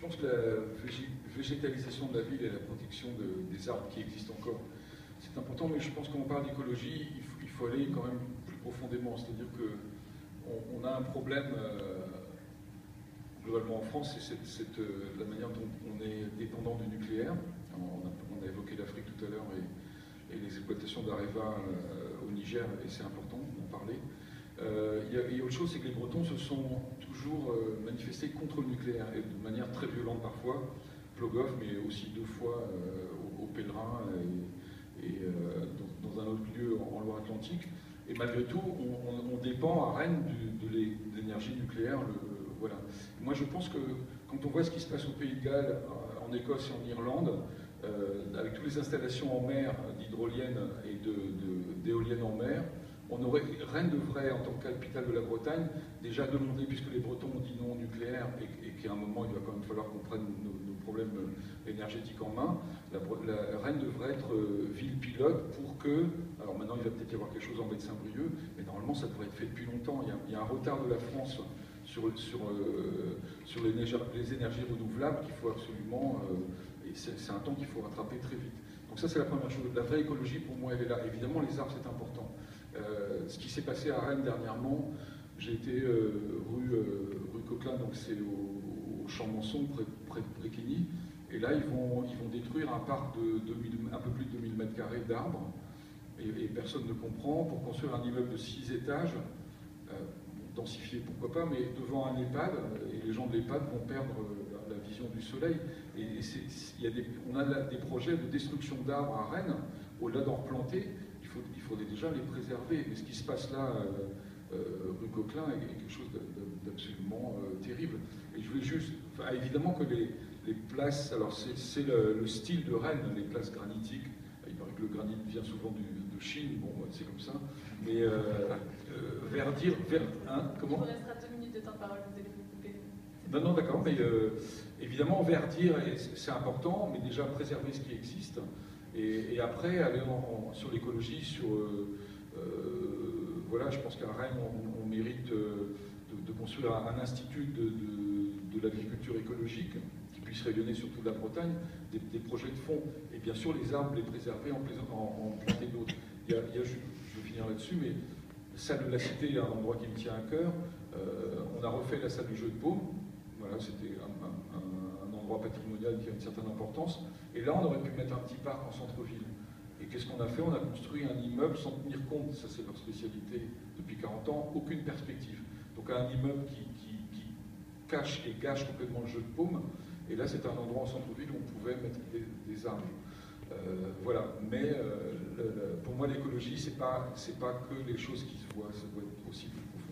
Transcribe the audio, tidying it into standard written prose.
Je pense que la végétalisation de la ville et la protection des arbres qui existent encore, c'est important, mais je pense qu'on parle d'écologie, il faut aller quand même plus profondément. C'est-à-dire qu'on a un problème, globalement en France, c'est la manière dont on est dépendant du nucléaire. On a évoqué l'Afrique tout à l'heure et les exploitations d'Areva au Niger, et c'est important d'en parler. Il y a autre chose, c'est que les Bretons se sont toujours manifestés contre le nucléaire, et de manière très violente parfois, Plogoff, mais aussi 2 fois au Pèlerin et dans un autre lieu en Loire-Atlantique. Et malgré tout, on dépend à Rennes de l'énergie nucléaire. Voilà. Moi, je pense que quand on voit ce qui se passe au Pays de Galles, en Écosse et en Irlande, avec toutes les installations en mer d'hydroliennes et d'éoliennes en mer, Rennes devrait, en tant que capitale de la Bretagne, déjà demander, puisque les Bretons ont dit non au nucléaire et qu'à un moment il va quand même falloir qu'on prenne nos problèmes énergétiques en main, Rennes devrait être ville pilote pour que, alors maintenant il va peut-être y avoir quelque chose en baie de Saint-Brieuc, mais normalement ça devrait être fait depuis longtemps. Il y a un retard de la France sur les énergies renouvelables qu'il faut absolument, et c'est un temps qu'il faut rattraper très vite. Donc ça c'est la première chose. La vraie écologie pour moi elle est là. Évidemment les arbres c'est important. Ce qui s'est passé à Rennes dernièrement, j'ai été rue Coquelin, donc c'est au Champ-Monson, près de Bréquigny, et là ils vont détruire un parc un peu plus de 2000 m² d'arbres, et personne ne comprend, pour construire un immeuble de 6 étages, densifié pourquoi pas, mais devant un EHPAD, et les gens de l'EHPAD vont perdre la vision du soleil. Et on a des projets de destruction d'arbres à Rennes, au-delà d'en replanter, il faudrait déjà les préserver. Mais ce qui se passe là, rue Coquelin, est quelque chose d'absolument terrible. Et je voulais juste... Enfin, évidemment que les places... Alors c'est le style de Rennes, les places granitiques. Il paraît que le granit vient souvent de Chine, bon, c'est comme ça. Mais verdir... comment ? Il vous restera 2 minutes de temps de parole, vous allez vous couper. Non, d'accord, mais évidemment, verdir, c'est important, mais déjà préserver ce qui existe. Et après, aller sur l'écologie, voilà, je pense qu'à Rennes, on mérite de construire un institut de l'agriculture écologique qui puisse rayonner sur toute la Bretagne, des projets de fond. Et bien sûr, les arbres, les préserver, en planter d'autres. Je vais finir là-dessus, mais salle de la Cité est un endroit qui me tient à cœur. On a refait la salle du jeu de paume. Voilà, c'était un endroit patrimonial qui a une certaine importance. Et là, on aurait pu mettre un petit parc en centre-ville. Et qu'est-ce qu'on a fait? On a construit un immeuble sans tenir compte, ça c'est leur spécialité depuis 40 ans, aucune perspective. Donc un immeuble qui cache et gâche complètement le jeu de paume. Et là, c'est un endroit en centre-ville où on pouvait mettre des arbres. Voilà. Mais pour moi, l'écologie, c'est pas que les choses qui se voient, ça doit être aussi plus profond.